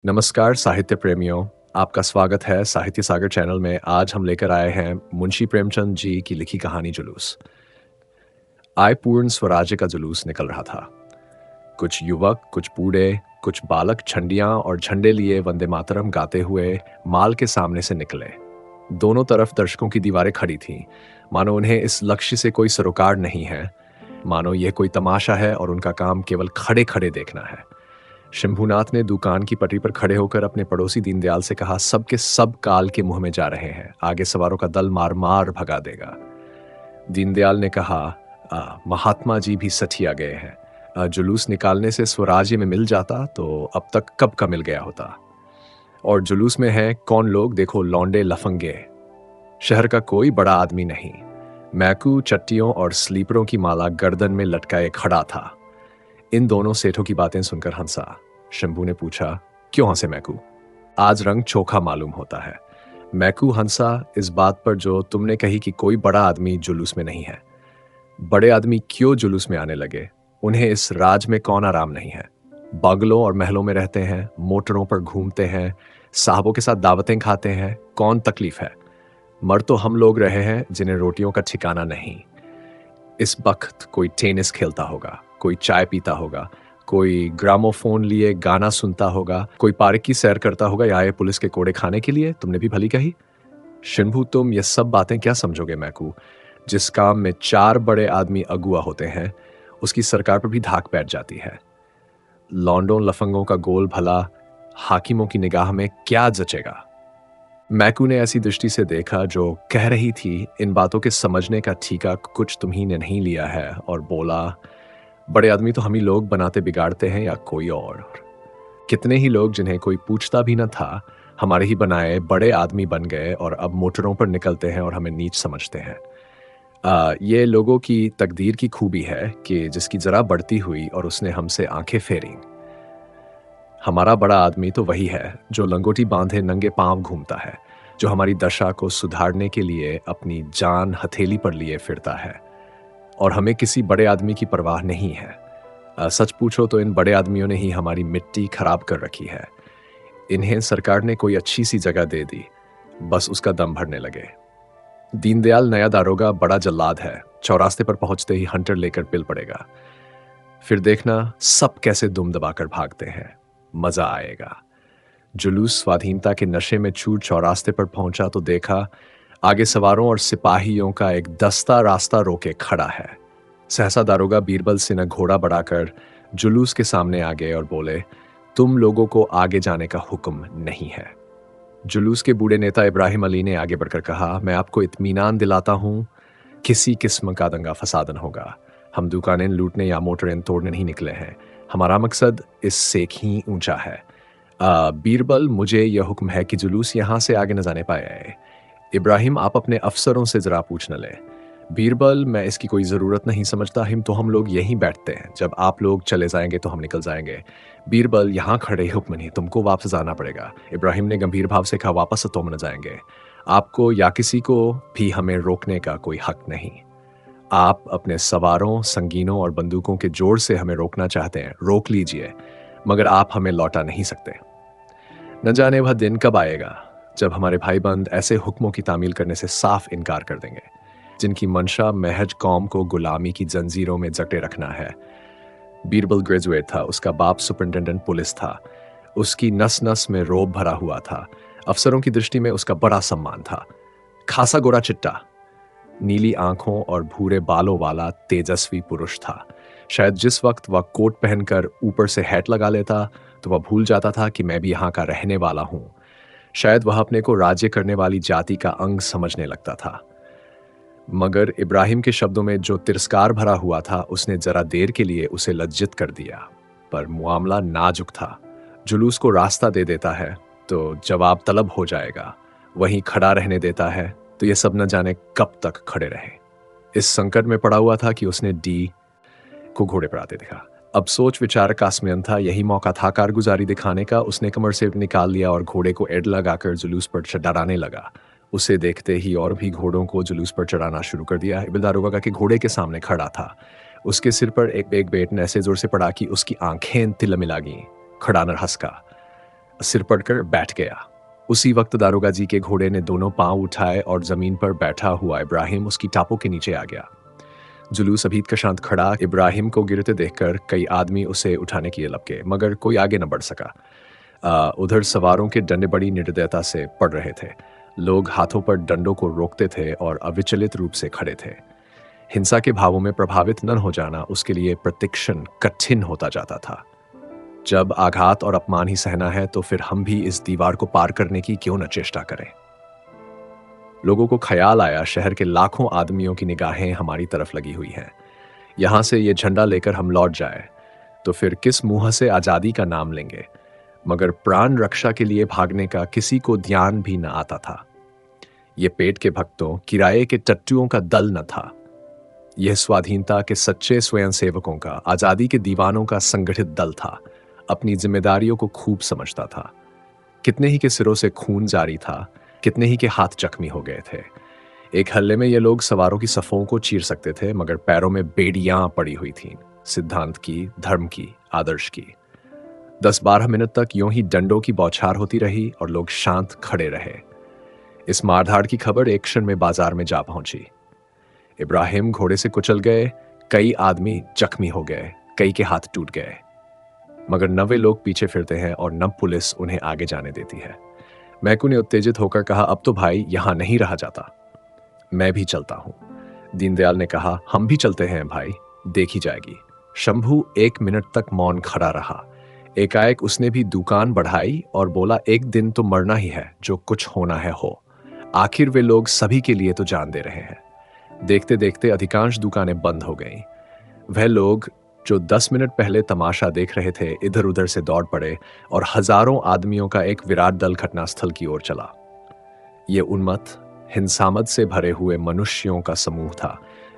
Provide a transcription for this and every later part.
नमस्कार साहित्य प्रेमियों, आपका स्वागत है साहित्य सागर चैनल में। आज हम लेकर आए हैं मुंशी प्रेमचंद जी की लिखी कहानी जुलूस। आय पूर्ण स्वराज्य का जुलूस निकल रहा था। कुछ युवक, कुछ बूढ़े, कुछ बालक छंडियां और झंडे लिए वंदे मातरम गाते हुए माल के सामने से निकले। दोनों तरफ दर्शकों की दीवारें खड़ी थीं, मानो उन्हें इस लक्ष्य से कोई सरोकार नहीं है, मानो यह कोई तमाशा है और उनका काम केवल खड़े खड़े देखना है। शंभूनाथ ने दुकान की पटरी पर खड़े होकर अपने पड़ोसी दीनदयाल से कहा, सब के सब काल के मुंह में जा रहे हैं, आगे सवारों का दल मार मार भगा देगा। दीनदयाल ने कहा, महात्मा जी भी सठिया गए हैं। जुलूस निकालने से स्वराज्य में मिल जाता तो अब तक कब का मिल गया होता। और जुलूस में है कौन लोग, देखो लौंडे लफंगे, शहर का कोई बड़ा आदमी नहीं। मैकू चट्टियों और स्लीपरों की माला गर्दन में लटकाए खड़ा था। इन दोनों सेठों की बातें सुनकर हंसा। शंभू ने पूछा, क्यों हंसे मैकू? आज रंग चोखा मालूम होता है। मैकू हंसा इस बात पर जो तुमने कही कि कोई बड़ा आदमी जुलूस में नहीं है। बड़े आदमी क्यों जुलूस में आने लगे? उन्हें इस राज में कौन आराम नहीं है? बंगलों और महलों में रहते हैं, मोटरों पर घूमते हैं, साहबों के साथ दावतें खाते हैं, कौन तकलीफ है? मर तो हम लोग रहे हैं जिन्हें रोटियों का ठिकाना नहीं। इस वक्त कोई टेनिस खेलता होगा, कोई चाय पीता होगा, कोई ग्रामोफोन लिए गाना सुनता होगा, कोई पार्क की सैर करता होगा या आए पुलिस के कोड़े खाने के लिए। तुमने भी भली कही। शंभू, तुम ये सब बातें क्या समझोगे मैकू? जिस काम में 4 बड़े आदमी अगुआ होते हैं, उसकी सरकार पर भी धाक बैठ जाती है। लौंडों लफंगों का गोल भला हाकिमों की निगाह में क्या जचेगा? मैकू ने ऐसी दृष्टि से देखा जो कह रही थी, इन बातों के समझने का ठीका कुछ तुम्ही ने नहीं लिया है, और बोला, बड़े आदमी तो हम ही लोग बनाते बिगाड़ते हैं या कोई और। कितने ही लोग जिन्हें कोई पूछता भी न था, हमारे ही बनाए बड़े आदमी बन गए और अब मोटरों पर निकलते हैं और हमें नीच समझते हैं। ये लोगों की तकदीर की खूबी है कि जिसकी जरा बढ़ती हुई और उसने हमसे आंखें फेरी। हमारा बड़ा आदमी तो वही है जो लंगोटी बांधे नंगे पांव घूमता है, जो हमारी दशा को सुधारने के लिए अपनी जान हथेली पर लिए फिरता है। और हमें किसी बड़े आदमी की परवाह नहीं है। सच पूछो तो इन बड़े आदमियों ने ही हमारी मिट्टी खराब कर रखी है। इन्हें सरकार ने कोई अच्छी सी जगह दे दी, बस उसका दम भरने लगे। दीनदयाल नया दारोगा बड़ा जल्लाद है, चौरास्ते पर पहुंचते ही हंटर लेकर पिल पड़ेगा। फिर देखना सब कैसे दुम दबाकर भागते हैं, मजा आएगा। जुलूस स्वाधीनता के नशे में चूर चौरास्ते पर पहुंचा तो देखा आगे सवारों और सिपाहियों का एक दस्ता रास्ता रोके खड़ा है। सहसा दारोगा बीरबल से न घोड़ा बढ़ाकर जुलूस के सामने आ गए और बोले, तुम लोगों को आगे जाने का हुक्म नहीं है। जुलूस के बूढ़े नेता इब्राहिम अली ने आगे बढ़कर कहा, मैं आपको इत्मीनान दिलाता हूं, किसी किस्म का दंगा फसाद न होगा। हम दुकानें लूटने या मोटरें तोड़ने नहीं निकले हैं। हमारा मकसद इससे ही ऊंचा है। बीरबल, मुझे यह हुक्म है कि जुलूस यहां से आगे न जाने पाए। इब्राहिम, आप अपने अफसरों से जरा पूछ न ले। बीरबल, मैं इसकी कोई ज़रूरत नहीं समझता, तो हम लोग यहीं बैठते हैं, जब आप लोग चले जाएंगे तो हम निकल जाएंगे। बीरबल, यहाँ खड़े हुक्म नहीं, तुमको वापस जाना पड़ेगा। इब्राहिम ने गंभीर भाव से कहा, वापस तो हम न जाएंगे। आपको या किसी को भी हमें रोकने का कोई हक नहीं। आप अपने सवारों, संगीनों और बंदूकों के जोर से हमें रोकना चाहते हैं, रोक लीजिए, मगर आप हमें लौटा नहीं सकते। न जाने वह दिन कब आएगा जब हमारे भाईबंद ऐसे हुक्मों की तामील करने से साफ इनकार कर देंगे, जिनकी मंशा महज कौम को गुलामी की जंजीरों में जकड़े रखना है। बीरबल ग्रेजुएट था, उसका बाप सुपरिंटेंडेंट पुलिस था, उसकी नस नस में रोब भरा हुआ था। अफसरों की दृष्टि में उसका बड़ा सम्मान था। खासा गोरा चिट्टा, नीली आंखों और भूरे बालों वाला तेजस्वी पुरुष था। शायद जिस वक्त वह कोट पहनकर ऊपर से हैट लगा लेता तो वह भूल जाता था कि मैं भी यहाँ का रहने वाला हूं। शायद वह अपने को राज्य करने वाली जाति का अंग समझने लगता था। मगर इब्राहिम के शब्दों में जो तिरस्कार भरा हुआ था, उसने जरा देर के लिए उसे लज्जित कर दिया। पर मामला नाजुक था। जुलूस को रास्ता दे देता है तो जवाब तलब हो जाएगा, वहीं खड़ा रहने देता है तो ये सब न जाने कब तक खड़े रहे। इस संकट में पड़ा हुआ था कि उसने डी को घोड़े पर आते देखा। अब सोच विचार का स्मयन था, यही मौका था कारगुजारी दिखाने का। उसने कमर से निकाल लिया और घोड़े को एड़ लगाकर जुलूस पर चढ़ाने लगा। उसे देखते ही और भी घोड़ों को जुलूस पर चढ़ाना शुरू कर दिया। दारोगा के घोड़े के सामने खड़ा था। उसके सिर पर एक बेट ने ऐसे जोर से पड़ा कि उसकी आंखें तिलमिला गईं। खड़ानर हंसका। सिर पड़कर बैठ गया। उसी वक्त दारोगा जी के घोड़े ने दोनों पांव उठाए और जमीन पर बैठा हुआ इब्राहिम उसकी टापों के नीचे आ गया। जुलूस अभी का शांत खड़ा इब्राहिम को गिरते देखकर कई आदमी उसे उठाने के लिए लपके, मगर कोई आगे न बढ़ सका। उधर सवारों के डंडे बड़ी निर्दयता से पड़ रहे थे। लोग हाथों पर डंडों को रोकते थे और अविचलित रूप से खड़े थे। हिंसा के भावों में प्रभावित न हो जाना उसके लिए प्रतिक्षण कठिन होता जाता था। जब आघात और अपमान ही सहना है तो फिर हम भी इस दीवार को पार करने की क्यों न चेष्टा करें। लोगों को ख्याल आया शहर के लाखों आदमियों की निगाहें हमारी तरफ लगी हुई हैं। यहां से ये झंडा लेकर हम लौट जाए तो फिर किस मुंह से आजादी का नाम लेंगे। मगर प्राण रक्षा के लिए भागने का किसी को ध्यान भी न आता था। ये पेट के भक्तों, किराए के टट्टुओं का दल न था। यह स्वाधीनता के सच्चे स्वयंसेवकों का, आजादी के दीवानों का संगठित दल था। अपनी जिम्मेदारियों को खूब समझता था। कितने ही के सिरों से खून जारी था, कितने ही के हाथ जख्मी हो गए थे। एक हल्ले में ये लोग सवारों की सफों को चीर सकते थे, मगर पैरों में बेड़ियां पड़ी हुई थीं, सिद्धांत की, धर्म की, आदर्श की। 10-12 मिनट तक यूं ही डंडों की बौछार होती रही और लोग शांत खड़े रहे। इस मारधाड़ की खबर एक क्षण में बाजार में जा पहुंची। इब्राहिम घोड़े से कुचल गए, कई आदमी जख्मी हो गए, कई के हाथ टूट गए। मगर न वे लोग पीछे फिरते हैं और न पुलिस उन्हें आगे जाने देती है। मैकू ने उत्तेजित होकर कहा, अब तो भाई यहां नहीं रहा जाता। मैं भी चलता हूं। दीनदयाल ने कहा, हम भी चलते हैं भाई, देखी जाएगी। शंभू 1 मिनट तक मौन खड़ा रहा। एकाएक उसने भी दुकान बढ़ाई और बोला, एक दिन तो मरना ही है, जो कुछ होना है हो। आखिर वे लोग सभी के लिए तो जान दे रहे हैं। देखते देखते अधिकांश दुकानें बंद हो गईं। वह लोग जो 10 मिनट पहले तमाशा देख रहे थे इधर उधर से दौड़ पड़े और हजारों आदमियों का एक विराट दल घटनास्थल की ओर चला। ये उन्मत्त, हिंसामद से भरे हुए मनुष्यों का समूह था,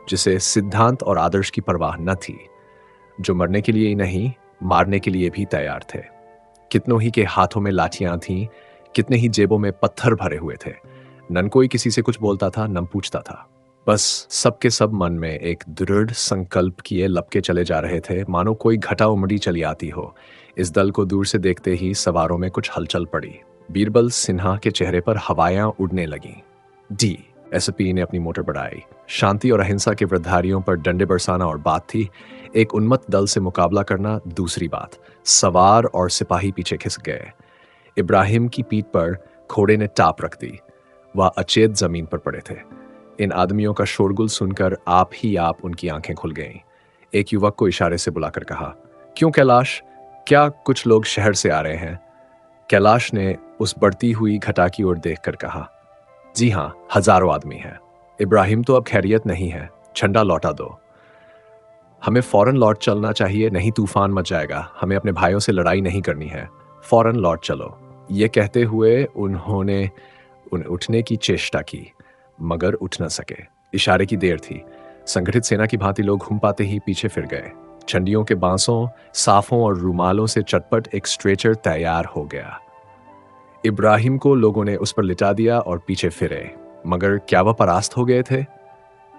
जिसे सिद्धांत और आदर्श की परवाह न थी, जो मरने के लिए ही नहीं, मारने के लिए भी तैयार थे। कितनों ही के हाथों में लाठियां थीं, कितने ही जेबों में पत्थर भरे हुए थे। न कोई किसी से कुछ बोलता था, न पूछता था। बस सबके सब मन में एक दृढ़ संकल्प किए लपके चले जा रहे थे, मानो कोई घटा उमड़ी चली आती हो। इस दल को दूर से देखते ही सवारों में कुछ हलचल पड़ी। बीरबल सिन्हा के चेहरे पर हवायां उड़ने लगीं। डी एसपी ने अपनी मोटर बढ़ाई। शांति और अहिंसा के वृद्धारियों पर डंडे बरसाना और बात थी, एक उन्मत्त दल से मुकाबला करना दूसरी बात। सवार और सिपाही पीछे खिसक गए। इब्राहिम की पीठ पर घोड़े ने टाप रख दी। वह अचेत जमीन पर पड़े थे। इन आदमियों का शोरगुल सुनकर आप उनकी आंखें खुल गईं। एक युवक को इशारे से बुलाकर कहा, क्यों कैलाश, क्या कुछ लोग शहर से आ रहे हैं? कैलाश ने उस बढ़ती हुई घटा की ओर देखकर कहा, जी हां, हजारों आदमी हैं। इब्राहिम तो अब खैरियत नहीं है, झंडा लौटा दो। हमें फौरन लौट चलना चाहिए, नहीं तूफान मच जाएगा। हमें अपने भाइयों से लड़ाई नहीं करनी है, फौरन लौट चलो। ये कहते हुए उन्होंने उठने की चेष्टा की, मगर उठ न सके। इशारे की देर थी। संगठित सेना की भांति लोग घूम पाते ही पीछे फिर गए। झंडियों के बांसों, साफों और रूमालों से चटपट एक स्ट्रेचर तैयार हो गया। इब्राहिम को लोगों ने उस पर लिटा दिया और पीछे फिरे। मगर क्या वह परास्त हो गए थे?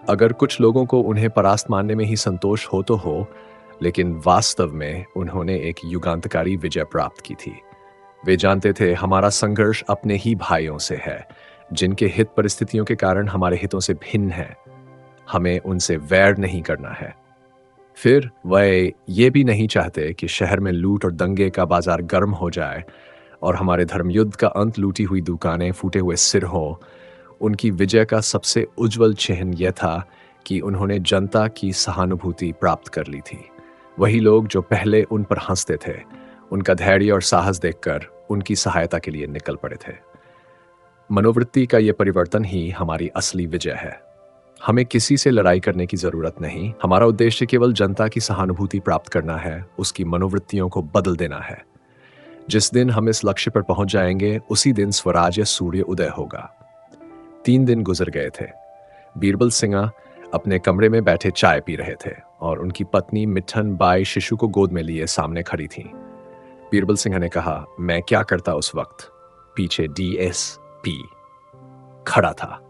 अगर कुछ लोगों को उन्हें परास्त मानने में ही संतोष हो तो हो, लेकिन वास्तव में उन्होंने एक युगांतकारी विजय प्राप्त की थी। वे जानते थे हमारा संघर्ष अपने ही भाइयों से है, जिनके हित परिस्थितियों के कारण हमारे हितों से भिन्न है। हमें उनसे वैर नहीं करना है। फिर वह ये भी नहीं चाहते कि शहर में लूट और दंगे का बाजार गर्म हो जाए और हमारे धर्मयुद्ध का अंत लूटी हुई दुकानें, फूटे हुए सिर हो। उनकी विजय का सबसे उज्जवल चिन्ह यह था कि उन्होंने जनता की सहानुभूति प्राप्त कर ली थी। वही लोग जो पहले उन पर हंसते थे, उनका धैर्य और साहस देखकर उनकी सहायता के लिए निकल पड़े थे। मनोवृत्ति का यह परिवर्तन ही हमारी असली विजय है। हमें किसी से लड़ाई करने की जरूरत नहीं। हमारा उद्देश्य केवल जनता की सहानुभूति प्राप्त करना है, उसकी मनोवृत्तियों को बदल देना है। जिस दिन हम इस लक्ष्य पर पहुंच जाएंगे, उसी दिन स्वराज्य सूर्य उदय होगा। 3 दिन गुजर गए थे। बीरबल सिंह अपने कमरे में बैठे चाय पी रहे थे और उनकी पत्नी मिठन बाई शिशु को गोद में लिए सामने खड़ी थी। बीरबल सिंह ने कहा, मैं क्या करता उस वक्त? पीछे DSP खड़ा था।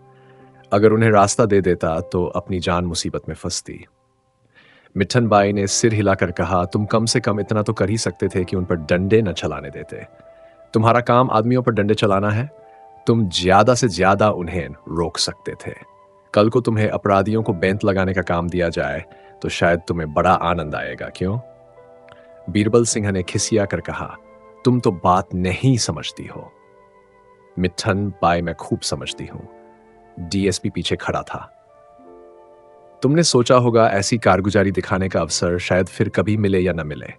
अगर उन्हें रास्ता दे देता तो अपनी जान मुसीबत में फंसती। मिठन बाई ने सिर हिलाकर कहा, तुम कम से कम इतना तो कर ही सकते थे कि उन पर डंडे न चलाने देते। तुम्हारा काम आदमियों पर डंडे चलाना है। तुम ज्यादा से ज्यादा उन्हें रोक सकते थे। कल को तुम्हें अपराधियों को बेंत लगाने का काम दिया जाए तो शायद तुम्हें बड़ा आनंद आएगा, क्यों? बीरबल सिंह ने खिसिया कर कहा, तुम तो बात नहीं समझती हो। मिट्ठन बाई मैं खूब समझती हूं। डीएसपी पीछे खड़ा था। तुमने सोचा होगा ऐसी कारगुजारी दिखाने का अवसर शायद फिर कभी मिले या न मिले।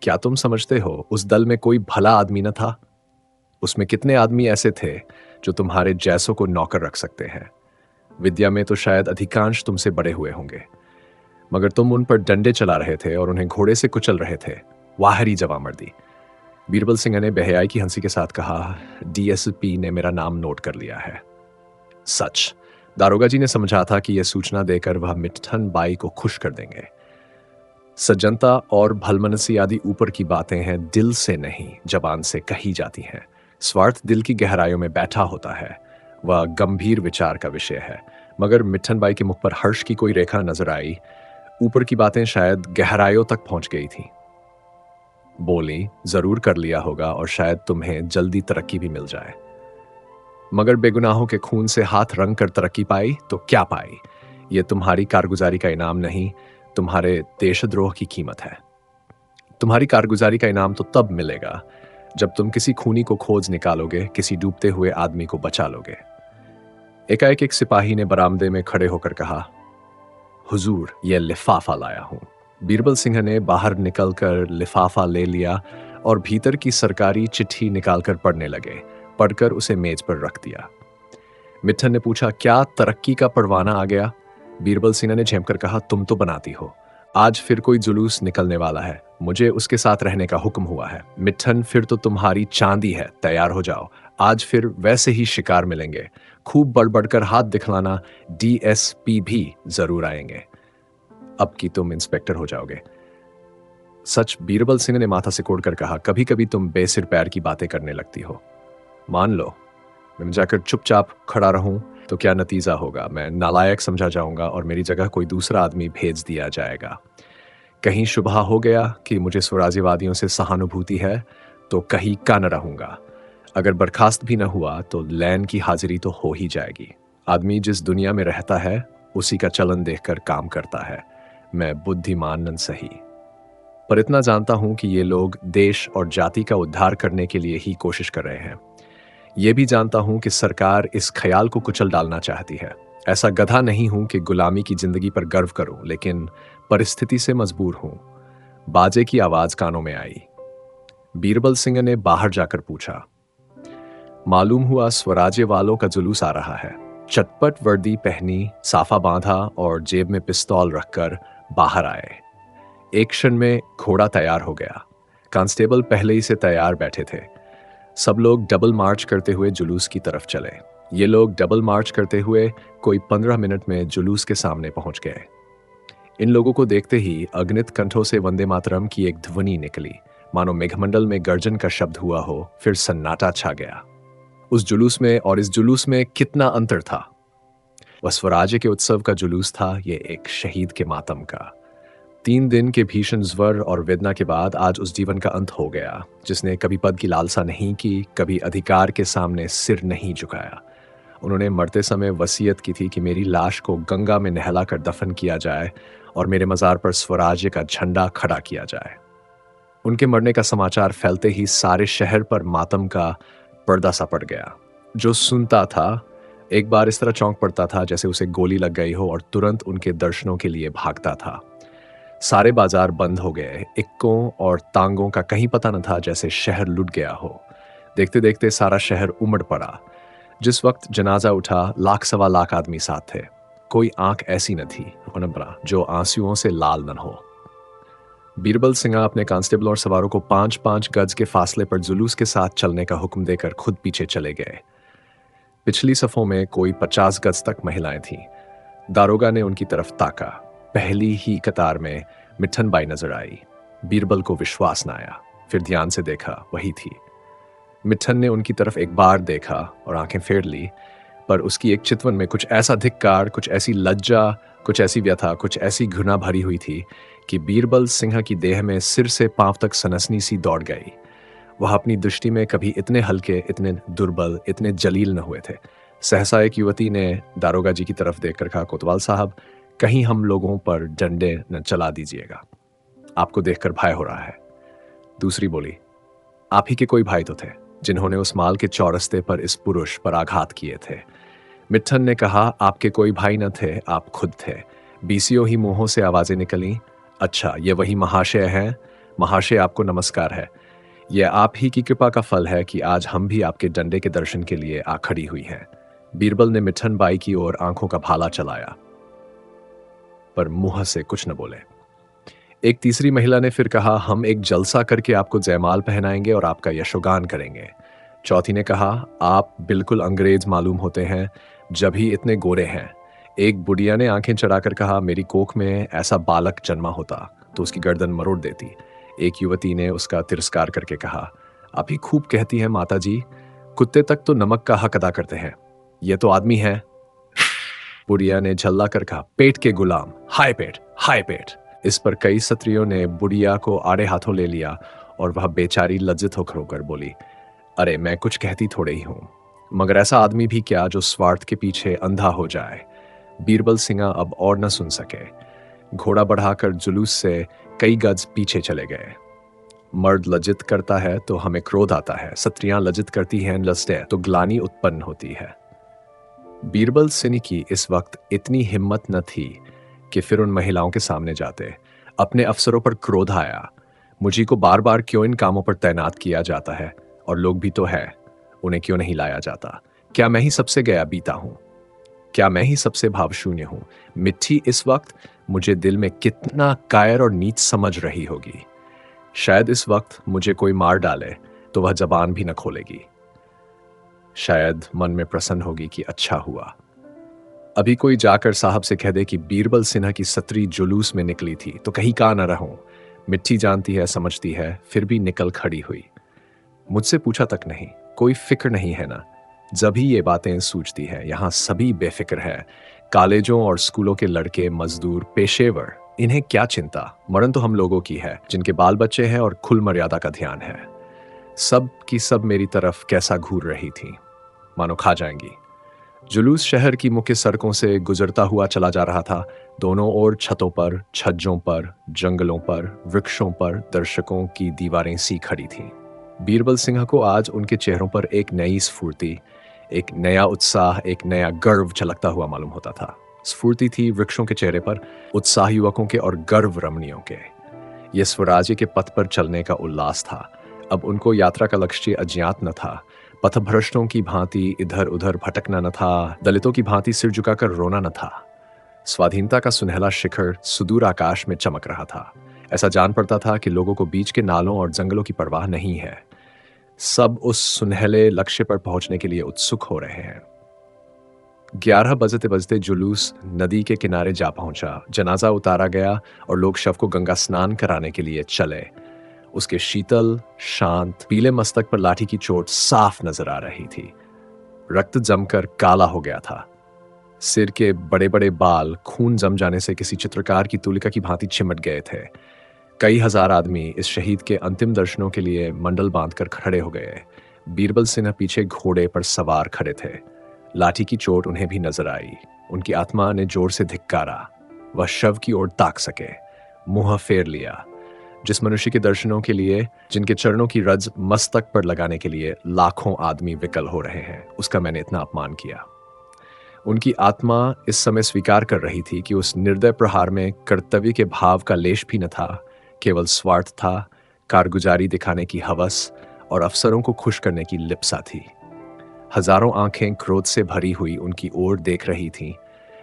क्या तुम समझते हो उस दल में कोई भला आदमी न था? उसमें कितने आदमी ऐसे थे जो तुम्हारे जैसों को नौकर रख सकते हैं? विद्या में तो शायद अधिकांश तुमसे बड़े हुए होंगे, मगर तुम उन पर डंडे चला रहे थे और उन्हें घोड़े से कुचल रहे थे। वाहरी जवामर्दी। बीरबल सिंह ने बेहयाई की हंसी के साथ कहा, डीएसपी ने मेरा नाम नोट कर लिया है। सच। दारोगा जी ने समझा था कि यह सूचना देकर वह मिट्ठन बाई को खुश कर देंगे। सज्जनता और भलमनसी आदि ऊपर की बातें हैं, दिल से नहीं जबान से कही जाती हैं। स्वार्थ दिल की गहराइयों में बैठा होता है। वह गंभीर विचार का विषय है। मगर मिट्ठन बाई के मुख पर हर्ष की कोई रेखा नजर आई। ऊपर की बातें शायद गहराइयों तक पहुंच गई थी। बोली, जरूर कर लिया होगा और शायद तुम्हें जल्दी तरक्की भी मिल जाए। मगर बेगुनाहों के खून से हाथ रंग कर तरक्की पाई तो क्या पाई? यह तुम्हारी कारगुजारी का इनाम नहीं, तुम्हारे देशद्रोह की कीमत है। तुम्हारी कारगुजारी का इनाम तो तब मिलेगा जब तुम किसी खूनी को खोज निकालोगे, किसी डूबते हुए आदमी को बचा लोगे। एकाएक एक सिपाही ने बरामदे में खड़े होकर कहा, हुजूर, यह लिफाफा लाया हूं। बीरबल सिंह ने बाहर निकलकर लिफाफा ले लिया और भीतर की सरकारी चिट्ठी निकालकर पढ़ने लगे। पढ़कर उसे मेज पर रख दिया। मिट्ठन ने पूछा, क्या तरक्की का परवाना आ गया? बीरबल सिंह ने झेमकर कहा, तुम तो बनाती हो। आज फिर कोई जुलूस निकलने वाला है, मुझे उसके साथ रहने का हुक्म हुआ है। मिट्ठन, फिर तो तुम्हारी चांदी है, तैयार हो जाओ। आज फिर वैसे ही शिकार मिलेंगे। खूब बढ़ बढ़कर हाथ दिखलाना, डीएसपी भी जरूर आएंगे। अब की तुम इंस्पेक्टर हो जाओगे। सच। बीरबल सिंह ने माथा सिकोड़कर कहा, कभी कभी तुम बेसिर पैर की बातें करने लगती हो। मान लो मैं जाकर चुपचाप खड़ा रहूं तो क्या नतीजा होगा? मैं नालायक समझा जाऊंगा और मेरी जगह कोई दूसरा आदमी भेज दिया जाएगा। कहीं शुबहा हो गया कि मुझे स्वराज्यवादियों से सहानुभूति है तो कहीं का न रहूंगा। अगर बर्खास्त भी न हुआ तो लैन की हाजिरी तो हो ही जाएगी। आदमी जिस दुनिया में रहता है उसी का चलन देखकर काम करता है। मैं बुद्धिमान न सही, पर इतना जानता हूं कि ये लोग देश और जाति का उद्धार करने के लिए ही कोशिश कर रहे हैं। यह भी जानता हूं कि सरकार इस ख्याल को कुचल डालना चाहती है। ऐसा गधा नहीं हूं कि गुलामी की जिंदगी पर गर्व करूं, लेकिन परिस्थिति से मजबूर हूं। बाजे की आवाज कानों में आई। बीरबल सिंह ने बाहर जाकर पूछा, मालूम हुआ स्वराज्य वालों का जुलूस आ रहा है। चटपट वर्दी पहनी, साफा बांधा और जेब में पिस्तौल रखकर बाहर आए। एक क्षण में घोड़ा तैयार हो गया। कांस्टेबल पहले ही से तैयार बैठे थे। सब लोग डबल मार्च करते हुए जुलूस की तरफ चले। ये लोग डबल मार्च करते हुए कोई 15 मिनट में जुलूस के सामने पहुंच गए। इन लोगों को देखते ही अगणित कंठों से वंदे मातरम की एक ध्वनि निकली, मानो मेघमंडल में गर्जन का शब्द हुआ हो। फिर सन्नाटा छा गया। उस जुलूस में और इस जुलूस में कितना अंतर था। वह स्वराज्य के उत्सव का जुलूस था, ये एक शहीद के मातम का। 3 दिन के भीषण ज्वर और वेदना के बाद आज उस जीवन का अंत हो गया, जिसने कभी पद की लालसा नहीं की, कभी अधिकार के सामने सिर नहीं झुकाया। उन्होंने मरते समय वसीयत की थी कि मेरी लाश को गंगा में नहलाकर दफन किया जाए और मेरे मजार पर स्वराज्य का झंडा खड़ा किया जाए। उनके मरने का समाचार फैलते ही सारे शहर पर मातम का पर्दा सा पड़ गया। जो सुनता था एक बार इस तरह चौंक पड़ता था जैसे उसे गोली लग गई हो और तुरंत उनके दर्शनों के लिए भागता था। सारे बाजार बंद हो गए। इक्कों और तांगों का कहीं पता न था, जैसे शहर लुट गया हो। देखते देखते सारा शहर उमड़ पड़ा। जिस वक्त जनाजा उठा, 1 लाख सवा लाख आदमी साथ थे। कोई आंख ऐसी न थी जो आंसुओं से लाल न हो। बीरबल सिंह अपने कांस्टेबल और सवारों को 5-5 गज के फासले पर जुलूस के साथ चलने का हुक्म देकर खुद पीछे चले गए। पिछली सफों में कोई 50 गज तक महिलाएं थीं। दारोगा ने उनकी तरफ ताका। पहली ही कतार में मिट्ठन बाई नजर आई। बीरबल को विश्वास न आया। फिर ध्यान से देखा, वही थी। मिट्ठन ने उनकी तरफ एक बार देखा और आंखें फेर ली, पर उसकी एक चितवन में कुछ ऐसा धिक्कार, कुछ ऐसी लज्जा, कुछ ऐसी व्यथा, कुछ ऐसी घृणा भरी हुई थी कि बीरबल सिंह की देह में सिर से पांव तक सनसनी सी दौड़ गई। वह अपनी दृष्टि में कभी इतने हल्के, इतने दुर्बल, इतने जलील न हुए थे। सहसा एक युवती ने दारोगा जी की तरफ देखकर कहा, कोतवाल साहब, कहीं हम लोगों पर डंडे न चला दीजिएगा। आपको देखकर भय हो रहा है। दूसरी बोली, आप ही के कोई भाई तो थे जिन्होंने उस माल के चौरस्ते पर इस पुरुष पर आघात किए थे। मिट्ठन ने कहा, आपके कोई भाई न थे, आप खुद थे। बीसियों ही मुंहों से आवाजें निकलीं, अच्छा ये वही महाशय हैं। महाशय, आपको नमस्कार है। यह आप ही की कृपा का फल है कि आज हम भी आपके डंडे के दर्शन के लिए आ खड़ी हुई हैं। बीरबल ने मिट्ठन बाई की ओर आंखों का भाला चलाया, पर मुंह से कुछ न बोले। एक तीसरी महिला ने फिर कहा, हम एक जलसा करके आपको जयमाल पहनाएंगे और आपका यशोगान करेंगे। चौथी ने कहा, आप बिल्कुल अंग्रेज मालूम होते हैं, जब ही इतने गोरे हैं। एक बुढ़िया ने आंखें चढ़ाकर कहा, मेरी कोख में ऐसा बालक जन्मा होता तो उसकी गर्दन मरोड़ देती। एक युवती ने उसका तिरस्कार करके कहा, आप ही खूब कहती हैं माता जी, कुत्ते तक तो नमक का हक अदा करते हैं, ये तो आदमी है। बुढ़िया ने झल्ला कर कहा, पेट के गुलाम, हाय पेट, हाय पेट। इस पर कई सत्रियों ने बुढ़िया को आड़े हाथों ले लिया और वह बेचारी लज्जित होकर बोली, अरे मैं कुछ कहती थोड़े ही हूं, मगर ऐसा आदमी भी क्या जो स्वार्थ के पीछे अंधा हो जाए। बीरबल सिंह अब और न सुन सके। घोड़ा बढ़ाकर जुलूस से कई गज पीछे चले गए। मर्द लज्जित करता है तो हमें क्रोध आता है, स्त्रियां लज्जित करती हैं लज्जते तो ग्लानि उत्पन्न होती है। बीरबल सिंह की इस वक्त इतनी हिम्मत न थी कि फिर उन महिलाओं के सामने जाते। अपने अफसरों पर क्रोध आया, मुझी को बार बार क्यों इन कामों पर तैनात किया जाता है, और लोग भी तो है, उन्हें क्यों नहीं लाया जाता? क्या मैं ही सबसे गया बीता हूं? क्या मैं ही सबसे भावशून्य हूं? मिट्टी इस वक्त मुझे दिल में कितना कायर और नीच समझ रही होगी। शायद इस वक्त मुझे कोई मार डाले तो वह जबान भी न खोलेगी। शायद मन में प्रसन्न होगी कि अच्छा हुआ। अभी कोई जाकर साहब से कह दे कि बीरबल सिन्हा की सत्री जुलूस में निकली थी तो कहीं का न रहूं। मिट्टी जानती है, समझती है, फिर भी निकल खड़ी हुई। मुझसे पूछा तक नहीं, कोई फिक्र नहीं है ना। जब ही ये बातें सूझती है, यहां सभी बेफिक्र है। कॉलेजों और स्कूलों के लड़के, मजदूर, पेशेवर, इन्हें क्या चिंता? मरण तो हम लोगों की है जिनके बाल बच्चे हैं और खुल मर्यादा का ध्यान है। सब की सब मेरी तरफ कैसा घूर रही थी, मानो खा जाएंगी। जुलूस शहर की मुख्य सड़कों से गुजरता हुआ चला जा रहा था। दोनों ओर छतों पर, छज्जों पर, जंगलों पर, वृक्षों पर दर्शकों की दीवारें सी खड़ी थीं। बीरबल सिंह को आज उनके चेहरों पर एक नई स्फूर्ति, एक नया उत्साह, एक नया गर्व झलकता हुआ मालूम होता था। स्फूर्ति थी वृक्षों के चेहरे पर, उत्साह युवकों के और गर्व रमणियों के। यह स्वराज्य के पथ पर चलने का उल्लास था। अब उनको यात्रा का लक्ष्य अज्ञात न था। पथभ्रष्टों की भांति इधर उधर भटकना न था, दलितों की भांति सिर झुकाकर रोना न था। स्वाधीनता का सुनहला शिखर सुदूर आकाश में चमक रहा था। ऐसा जान पड़ता था कि लोगों को बीच के नालों और जंगलों की परवाह नहीं है। सब उस सुनहले लक्ष्य पर पहुंचने के लिए उत्सुक हो रहे हैं। 11 बजते बजते जुलूस नदी के किनारे जा पहुंचा। जनाजा उतारा गया और लोग शव को गंगा स्नान कराने के लिए चले। उसके शीतल, शांत, पीले मस्तक पर लाठी की चोट साफ नजर आ रही थी। रक्त जमकर काला हो गया था। सिर के बड़े बड़े बाल खून जम जाने से किसी चित्रकार की तुलिका की भांति चिमट गए थे। कई हजार आदमी इस शहीद के अंतिम दर्शनों के लिए मंडल बांधकर खड़े हो गए। बीरबल सिन्हा पीछे घोड़े पर सवार खड़े थे। लाठी की चोट उन्हें भी नजर आई। उनकी आत्मा ने जोर से धिक्कारा। वह शव की ओर ताक सके। मुंह फेर लिया। जिस मनुष्य के दर्शनों के लिए, जिनके चरणों की रज मस्तक पर लगाने के लिए लाखों आदमी विकल हो रहे हैं, उसका मैंने इतना अपमान किया। उनकी आत्मा इस समय स्वीकार कर रही थी कि उस निर्दय प्रहार में कर्तव्य के भाव का लेश भी न था। केवल स्वार्थ था, कारगुजारी दिखाने की हवस और अफसरों को खुश करने की लिप्सा थी। हजारों आंखें क्रोध से भरी हुई उनकी ओर देख रही थीं,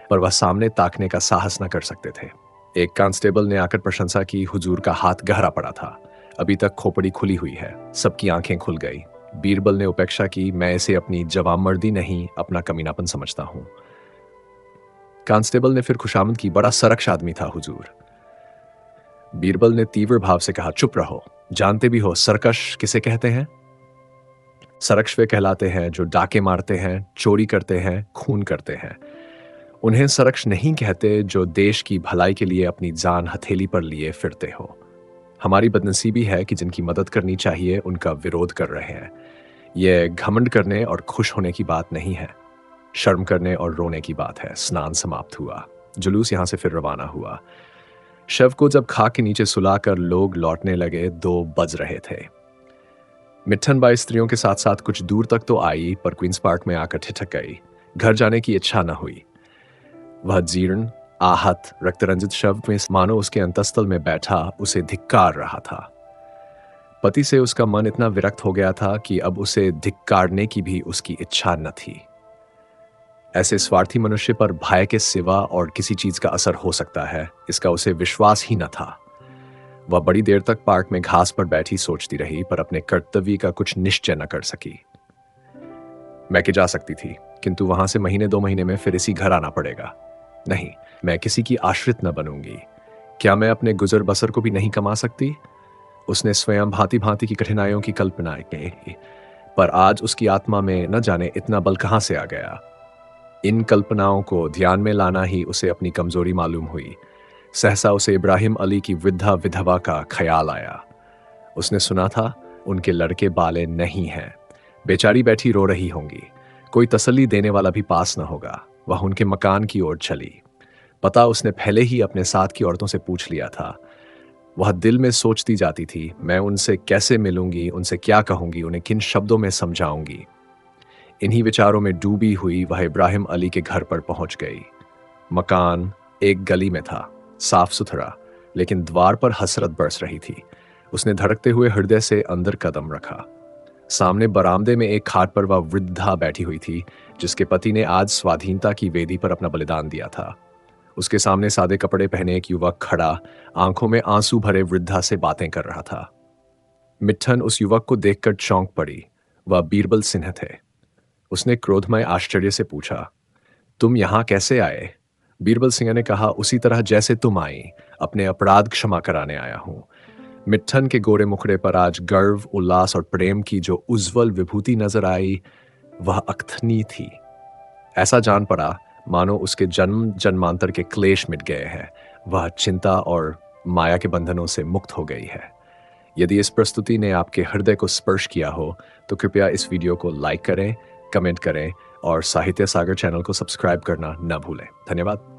पर वह सामने ताकने का साहस न कर सकते थे। एक कांस्टेबल ने आकर प्रशंसा की, हुजूर का हाथ गहरा पड़ा था, अभी तक खोपड़ी खुली हुई है। सबकी आंखें खुल गई। बीरबल ने उपेक्षा की, मैं इसे अपनी जवामर्दी नहीं, अपना कमीनापन समझता हूं। कांस्टेबल ने फिर खुशामद की, बड़ा सरक्ष आदमी था हुजूर। बीरबल ने तीव्र भाव से कहा, चुप रहो, जानते भी हो सरकश किसे कहते हैं? सरक्ष वे कहलाते हैं जो डाके मारते हैं, चोरी करते हैं, खून करते हैं। उन्हें सरक्ष नहीं कहते जो देश की भलाई के लिए अपनी जान हथेली पर लिए फिरते हो। हमारी बदनसीबी है कि जिनकी मदद करनी चाहिए उनका विरोध कर रहे हैं। यह घमंड करने और खुश होने की बात नहीं है, शर्म करने और रोने की बात है। स्नान समाप्त हुआ, जुलूस यहां से फिर रवाना हुआ। शव को जब खाक के नीचे सुलाकर लोग लौटने लगे, 2 बज रहे थे। मिट्ठन बाई स्त्रियों के साथ साथ कुछ दूर तक तो आई, पर क्वींस पार्क में आकर ठिठक गई। घर जाने की इच्छा न हुई। वह जीर्ण, आहत, रक्तरंजित शव में मानो उसके अंतस्तल में बैठा उसे धिक्कार रहा था। पति से उसका मन इतना विरक्त हो गया था कि अब उसे धिक्कारने की भी उसकी इच्छा न थी। ऐसे स्वार्थी मनुष्य पर भय के सिवा और किसी चीज का असर हो सकता है, इसका उसे विश्वास ही न था। वह बड़ी देर तक पार्क में घास पर बैठी सोचती रही, पर अपने कर्तव्य का कुछ निश्चय न कर सकी। मैं कि जा सकती थी, किंतु वहां से महीने 2 महीने में फिर इसी घर आना पड़ेगा। नहीं, मैं किसी की आश्रित न बनूंगी। क्या मैं अपने गुजर बसर को भी नहीं कमा सकती? उसने स्वयं भांति भांति की कठिनाइयों की कल्पना की, पर आज उसकी आत्मा में न जाने इतना बल कहां से आ गया। इन कल्पनाओं को ध्यान में लाना ही उसे अपनी कमजोरी मालूम हुई। सहसा उसे इब्राहिम अली की वृद्धा विधवा का ख्याल आया। उसने सुना था उनके लड़के बाले नहीं हैं, बेचारी बैठी रो रही होंगी, कोई तसल्ली देने वाला भी पास न होगा। वह उनके मकान की ओर चली। पता उसने पहले ही अपने साथ की औरतों से पूछ लिया था। वह दिल में सोचती जाती थी, मैं उनसे कैसे मिलूंगी, उनसे क्या कहूंगी, उन्हें किन शब्दों में समझाऊंगी। इन्हीं विचारों में डूबी हुई वह इब्राहिम अली के घर पर पहुंच गई। मकान एक गली में था, साफ सुथरा, लेकिन द्वार पर हसरत बरस रही थी। उसने धड़कते हुए हृदय से अंदर कदम रखा। सामने बरामदे में एक खाट पर वह वृद्धा बैठी हुई थी, जिसके पति ने आज स्वाधीनता की वेदी पर अपना बलिदान दिया था। उसके सामने सादे कपड़े पहने एक युवक खड़ा, आंखों में आंसू भरे वृद्धा से बातें कर रहा था। मिट्ठन उस युवक को देखकर चौंक पड़ी। वह बीरबल सिन्हा थे। उसने क्रोधमय आश्चर्य से पूछा, तुम यहां कैसे आए? बीरबल सिंह ने कहा, उसी तरह जैसे तुम आई, अपने अपराध क्षमा कराने आया हूं। मिट्ठन के गोरे मुखड़े पर आज गर्व, उल्लास और प्रेम की जो उज्जवल विभूति नजर आई, वह अकथनीय थी। ऐसा जान पड़ा मानो उसके जन्म जन्मांतर के क्लेश मिट गए हैं। वह चिंता और माया के बंधनों से मुक्त हो गई है। यदि इस प्रस्तुति ने आपके हृदय को स्पर्श किया हो तो कृपया इस वीडियो को लाइक करें, कमेंट करें और साहित्य सागर चैनल को सब्सक्राइब करना न भूलें। धन्यवाद।